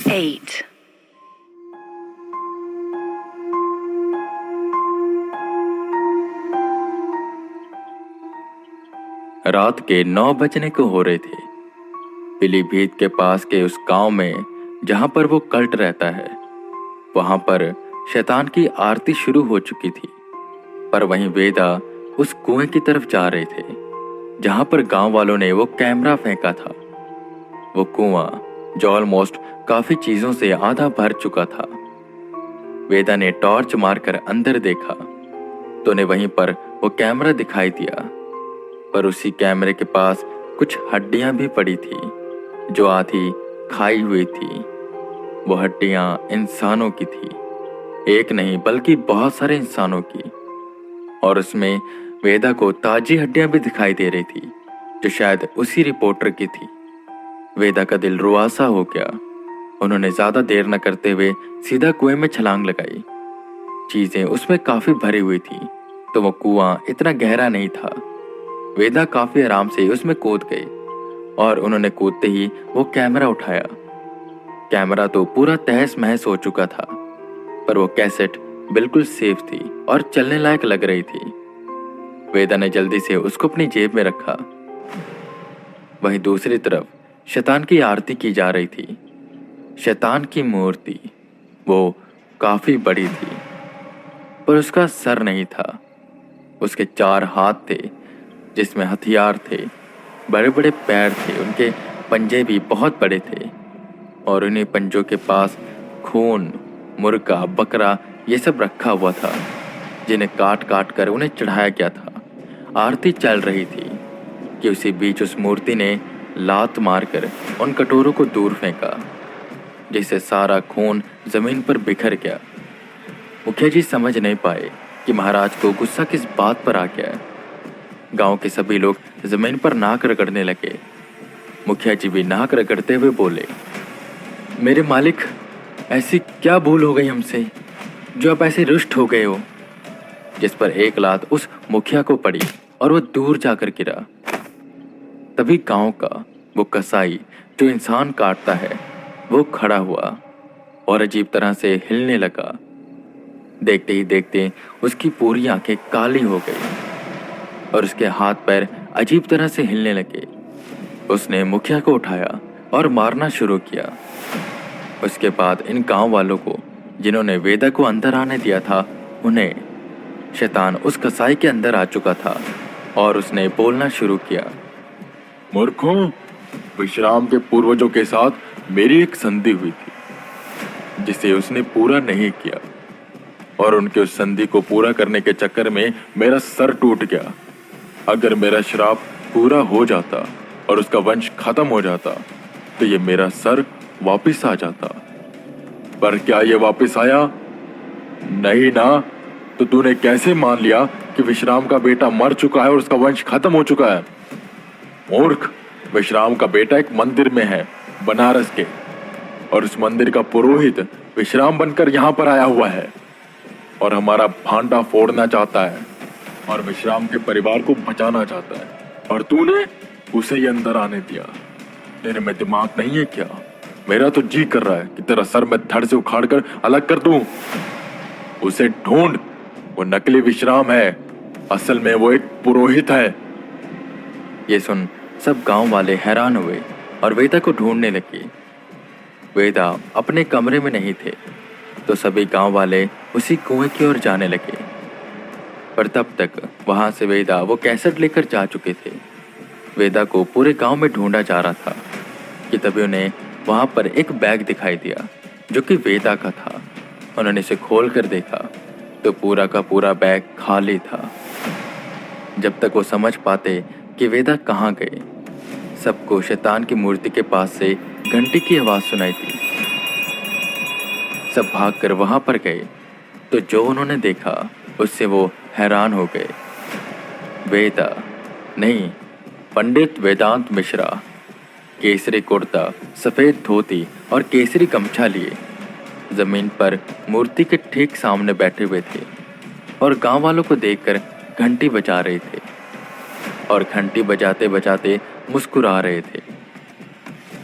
8. रात के 9 बजने को हो रहे थे। पीलीभीत के पास के उस गांव में जहां पर वो कल्ट रहता है, वहां पर शैतान की आरती शुरू हो चुकी थी। पर वहीं वेदा उस कुएं की तरफ जा रहे थे जहां पर गांव वालों ने वो कैमरा फेंका था। वो कुआं जो ऑलमोस्ट काफी चीजों से आधा भर चुका था। वेदा ने टॉर्च मारकर अंदर देखा तो उन्हें वहीं पर वो कैमरा दिखाई दिया, पर उसी कैमरे के पास कुछ हड्डियां भी पड़ी थी जो आधी खाई हुई थी। वो हड्डियां इंसानों की थी, एक नहीं बल्कि बहुत सारे इंसानों की। और उसमें वेदा को ताजी हड्डियां भी दिखाई दे रही थी जो शायद उसी रिपोर्टर की थी। वेदा का दिल रुआसा हो गया। उन्होंने ज्यादा देर न करते हुए सीधा कुएं में छलांग लगाई। चीजें उसमें काफी भरी हुई थी तो वो कुआं इतना गहरा नहीं था। वेदा काफी आराम से उसमें कूद गए और उन्होंने कूदते ही वो कैमरा उठाया। कैमरा तो पूरा तहस महस हो चुका था, पर वो कैसेट बिल्कुल सेफ थी और चलने लायक लग रही थी। वेदा ने जल्दी से उसको अपनी जेब में रखा। वहीं दूसरी तरफ शैतान की आरती की जा रही थी। शैतान की मूर्ति वो काफी बड़ी थी, पर उसका सर नहीं था। उसके 4 हाथ थे जिसमें हथियार थे, बड़े बड़े पैर थे, उनके पंजे भी बहुत बड़े थे और उन्हीं पंजों के पास खून, मुर्गा, बकरा ये सब रखा हुआ था जिन्हें काट काट कर उन्हें चढ़ाया गया था। आरती चल रही थी कि उसी बीच उस मूर्ति ने लात मारकर उन कटोरों को दूर फेंका, जिससे सारा खून जमीन पर बिखर गया। मुखिया जी समझ नहीं पाए कि महाराज को गुस्सा किस बात पर आ गया है। गांव के सभी लोग जमीन पर नाक रगड़ने लगे। मुखिया जी भी नाक रगड़ते हुए बोले, मेरे मालिक, ऐसी क्या भूल हो गई हमसे जो आप ऐसे रुष्ट हो गए हो। जिस पर एक लात उस मुखिया को पड़ी और वो दूर जाकर गिरा। तभी गांव का वो कसाई जो इंसान काटता है वो खड़ा हुआ और अजीब तरह से हिलने लगा। देखते ही देखते उसकी पूरी आंखें काली हो गई और उसके हाथ पैर अजीब तरह से हिलने लगे। उसने मुखिया को उठाया और मारना शुरू किया। उसके बाद इन गांव वालों को जिन्होंने वेदा को अंदर आने दिया था, उन्हें शैतान उस कसाई के अंदर आ चुका था और उसने बोलना शुरू किया, मूर्खों, विश्राम के पूर्वजों के साथ मेरी एक संधि हुई थी जिसे उसने पूरा नहीं किया और उनके उस संधि को पूरा करने के चक्कर में मेरा सर टूट गया। अगर मेरा श्राप पूरा हो जाता और उसका वंश खत्म हो जाता तो ये मेरा सर वापस आ जाता। पर क्या ये वापस आया? नहीं ना। तो तूने कैसे मान लिया कि विश्राम का बेटा मर चुका है और उसका वंश खत्म हो चुका है? मूर्ख, विश्राम का बेटा एक मंदिर में है, बनारस के, और उस मंदिर का पुरोहित विश्राम बनकर यहाँ पर आया हुआ है और हमारा भांडा फोड़ना चाहता है और विश्राम के परिवार को बचाना चाहता है, और तूने उसे ही अंदर आने दिया। तेरे में दिमाग नहीं है क्या? मेरा तो जी कर रहा है कि तेरा सर मैं धड़ से उखाड़ कर अलग कर दूं। उसे ढूंढ, वो नकली विश्राम है, असल में वो एक पुरोहित है। ये सुन सब गांव वाले हैरान हुए और वेदा को ढूंढने लगे। वेदा अपने कमरे में नहीं थे तो सभी गांव वाले उसी कुएं की ओर जाने लगे, पर तब तक वहां से वेदा वो कैसेट लेकर जा चुके थे। वेदा को पूरे गांव में ढूंढा जा रहा था कि तभी उन्हें वहां पर एक बैग दिखाई दिया जो कि वेदा का था। उन्होंने इसे खोल कर देखा तो पूरा का पूरा बैग खाली था। जब तक वो समझ पाते कि वेदा कहाँ गए, सबको शैतान की मूर्ति के पास से घंटी की आवाज सुनाई दी। सब भागकर वहां पर गए तो जो उन्होंने देखा उससे वो हैरान हो गए। वेदा नहीं, पंडित वेदांत मिश्रा केसरी कुर्ता, सफेद धोती और केसरी गमछा लिए जमीन पर मूर्ति के ठीक सामने बैठे हुए थे और गांव वालों को देखकर घंटी बजा रहे थे और घंटी बजाते बजाते मुस्कुरा रहे थे।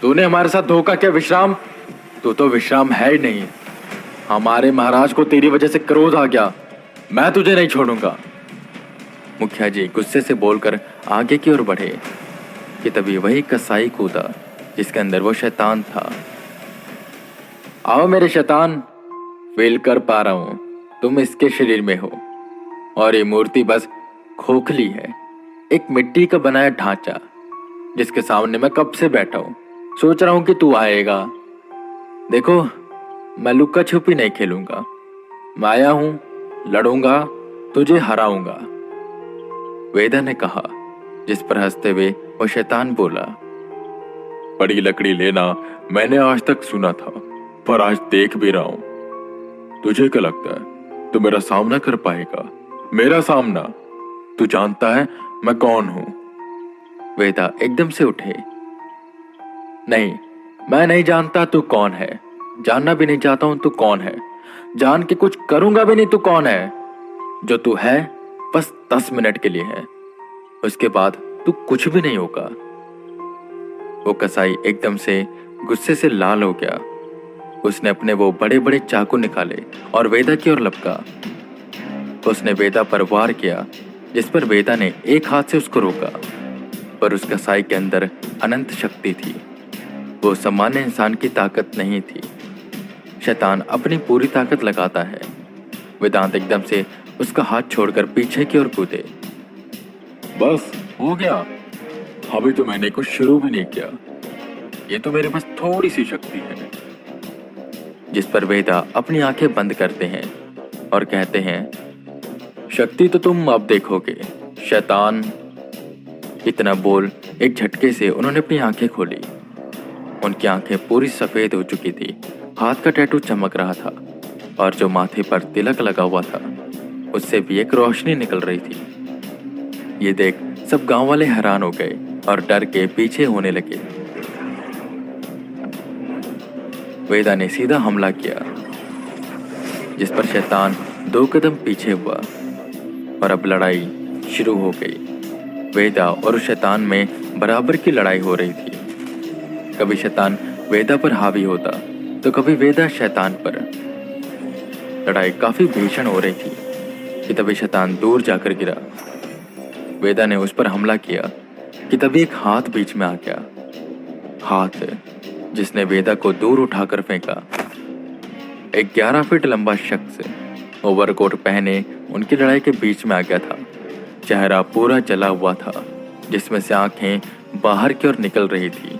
तूने हमारे साथ धोखा किया विश्राम। तू तो विश्राम है ही नहीं। हमारे महाराज को तेरी वजह से क्रोध आ गया। मैं तुझे नहीं छोड़ूंगा। मुखिया जी गुस्से से बोलकर आगे की ओर बढ़े कि तभी वही कसाई कूदा जिसके अंदर वो शैतान था। आओ मेरे शैतान, फील कर पा रहा हूं तुम इसके शरीर में हो और ये मूर्ति बस खोखली है, एक मिट्टी का बनाया ढांचा जिसके सामने मैं कब से बैठा हूं, सोच रहा हूं कि तू आएगा। देखो, मैं लुक्का छुपी नहीं खेलूंगा। मैं आया हूं, लड़ूंगा, तुझे हराऊंगा। वेदा ने कहा, जिस पर हंसते हुए वो शैतान बोला, बड़ी लकड़ी लेना मैंने आज तक सुना था, पर आज देख भी रहा हूं। तुझे क्या लगता है तू मेरा सामना कर पाएगा? मेरा सामना? तू जानता है मैं कौन हूं? वेदा एकदम से उठे। नहीं, मैं नहीं जानता तू कौन है, जानना भी नहीं चाहता हूं तू कौन है, जान के कुछ करूंगा भी नहीं तू कौन है। जो तू है बस 10 मिनट के लिए है, उसके बाद तू कुछ भी नहीं होगा। वो कसाई एकदम से गुस्से से लाल हो गया। उसने अपने वो बड़े बड़े चाकू निकाले और वेदा की ओर लपका। उसने वेदा पर वार किया, जिस पर वेदा ने एक हाथ से उसको रोका, पर उस कसाई के अंदर अनंत शक्ति थी। वो सामान्य इंसान की ताकत नहीं थी। शैतान अपनी पूरी ताकत लगाता है। वेदांत एकदम से उसका हाथ छोड़कर पीछे की ओर कूदे। बस हो गया, अभी तो मैंने कुछ शुरू भी नहीं किया। ये तो मेरे पास थोड़ी सी शक्ति है। जिस पर वेदा अपनी आंखें बंद करते हैं और कहते हैं, शक्ति तो तुम अब देखोगे शैतान। इतना बोल एक झटके से उन्होंने अपनी आंखें खोली। उनकी आंखें पूरी सफेद हो चुकी थी, हाथ का टैटू चमक रहा था और जो माथे पर तिलक लगा हुआ था उससे भी एक रोशनी निकल रही थी। ये देख सब गांव वाले हैरान हो गए और डर के पीछे होने लगे। वेदा ने सीधा हमला किया, जिस पर शैतान 2 कदम पीछे हुआ और अब लड़ाई शुरू हो गई। वेदा और शैतान में बराबर की लड़ाई हो रही थी। कभी शैतान वेदा पर हावी होता तो कभी वेदा शैतान पर। लड़ाई काफी भीषण हो रही थी कि तभी शैतान दूर जाकर गिरा। वेदा ने उस पर हमला किया कि तभी एक हाथ बीच में आ गया। हाथ जिसने वेदा को दूर उठाकर फेंका। एक 11 फीट लंबा शख्स ओवरकोट पहने उनकी लड़ाई के बीच में आ गया था। चेहरा पूरा जला हुआ था, जिसमें से आंखें बाहर की ओर निकल रही थी।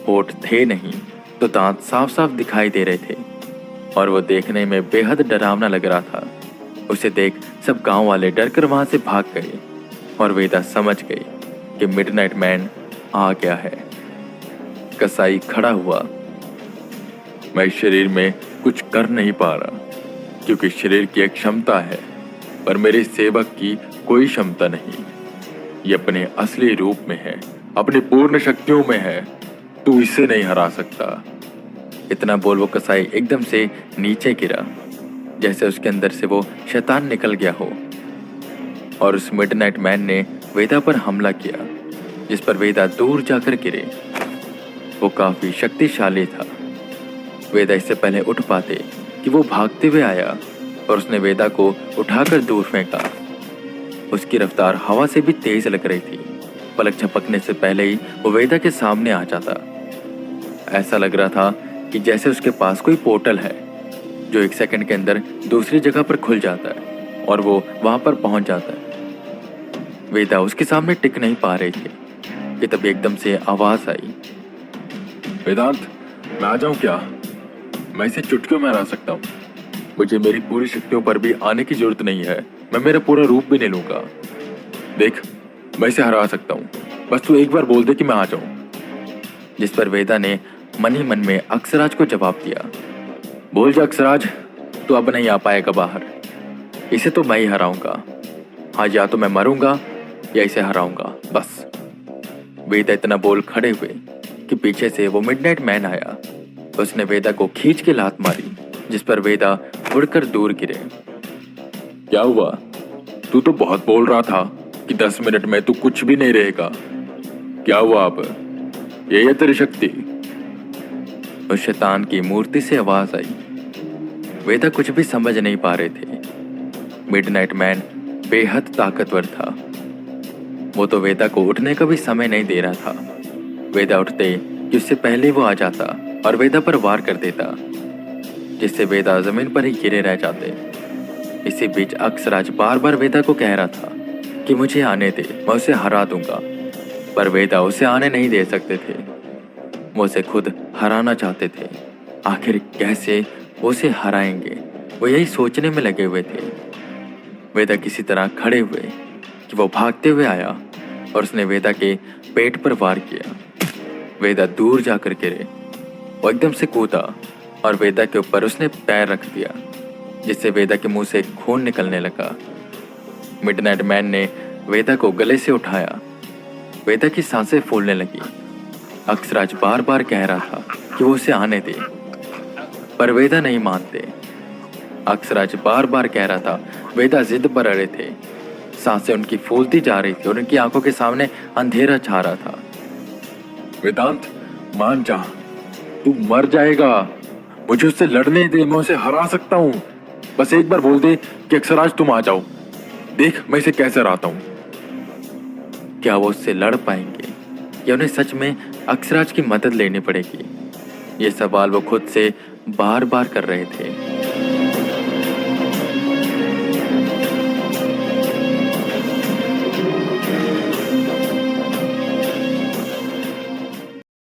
होठ थे नहीं तो दांत साफ साफ दिखाई दे रहे थे और वो देखने में बेहद डरावना लग रहा था। उसे देख सब गांव वाले डर कर वहां से भाग गए और वेदा समझ गई कि मिडनाइट मैन आ गया है। कसाई खड़ा हुआ। मैं इस शरीर में कुछ कर नहीं पा रहा, क्योंकि शरीर की एक क्षमता है, पर मेरे सेवक की कोई क्षमता नहीं। ये अपने असली रूप में है, अपनी पूर्ण शक्तियों में है। तू इसे नहीं हरा सकता। इतना बोल वो कसाई एकदम से नीचे गिरा, जैसे उसके अंदर से वो शैतान निकल गया हो। और उस मिडनाइट मैन ने वेदा पर हमला किया, जिस पर वेदा दूर जाकर गिरे। वो काफी शक्तिशाली था। वेदा इससे पहले उठ पाते कि वो भागते हुए आया और उसने वेदा को उठाकर दूर फेंका। उसकी रफ्तार हवा से भी तेज लग रही थी। पलक झपकने से पहले ही वो वेदा के सामने आ जाता। ऐसा लग रहा था कि जैसे उसके पास कोई पोर्टल है जो 1 सेकंड के अंदर दूसरी जगह पर खुल जाता है और वो वहां पर पहुंच जाता है। वेदा उसके सामने टिक नहीं पा रहे थे कि तभी एकदम से आवाज आई, वेदांत, मैं आ जाऊं क्या? मैं इसे चुटकियों में हरा सकता हूँ। मुझे मेरी पूरी शक्तियों पर भी आने की जरूरत नहीं है। मैं मेरा पूरा रूप भी नहीं लूंगा। देख, मैं इसे हरा सकता हूँ, बस तू एक बार बोल दे कि मैं आ जाऊं। जिस पर वेदा ने मन ही मन में अक्षराज को जवाब दिया, बोल जा अक्षराज, तू अब नहीं आ पाएगा बाहर। इसे तो मैं ही हराऊंगा। आज या तो मैं मरूंगा या इसे हराऊंगा, बस। वेदा इतना बोल खड़े हुए कि पीछे से वो मिडनाइट मैन आया। उसने वेदा को खींच के लात मारी, जिस पर वेदा उड़कर दूर गिरे। क्या हुआ? तू तो बहुत बोल रहा था कि 10 मिनट में तू कुछ भी नहीं रहेगा। क्या हुआ अब? ये है तेरी शक्ति? उस शैतान की मूर्ति से आवाज आई। वेदा कुछ भी समझ नहीं पा रहे थे। मिडनाइट मैन बेहद ताकतवर था। वो तो वेदा को उठने का भी समय नहीं दे रहा था। वेदा उठते कि उससे पहले वो आ जाता और वेदा पर वार कर देता, जिससे वेदा जमीन पर ही गिरे रह जाते। इसी बीच अक्षराज बार बार वेदा को कह रहा था कि मुझे आने दे, मैं उसे हरा दूंगा, पर वेदा उसे आने नहीं दे सकते थे। वो उसे खुद हराना चाहते थे। आखिर कैसे वो उसे हराएंगे, वो यही सोचने में लगे हुए थे। वेदा किसी तरह खड़े हुए कि वो भागते हुए आया और उसने वेदा के पेट पर वार किया। वेदा दूर जाकर गिरे। वो एकदम से कूदा और वेदा के ऊपर उसने पैर रख दिया, जिससे वेदा के मुंह से खून निकलने लगा। मिडनाइट मैन ने वेदा को गले से उठाया। वेदा की सांसें फूलने लगी। अक्षराज बार बार कह रहा था कि वो उसे आने दे, पर वेदा नहीं मानते। अक्षराज बार बार कह रहा था, वेदा जिद पर अड़े थे। सांसें उनकी फूलती जा रही थी और उनकी आंखों के सामने अंधेरा छा रहा था। वेदांत, मान जा, तू मर जाएगा। मुझे उससे लड़ने दे, मैं उसे हरा सकता हूँ। बस एक बार बोल दे कि अक्षराज तुम आ जाओ, देख मैं इसे कैसे हराता हूँ। क्या वो उससे लड़ पाएंगे या उन्हें सच में अक्षराज की मदद लेनी पड़ेगी? ये सवाल वो खुद से बार बार कर रहे थे।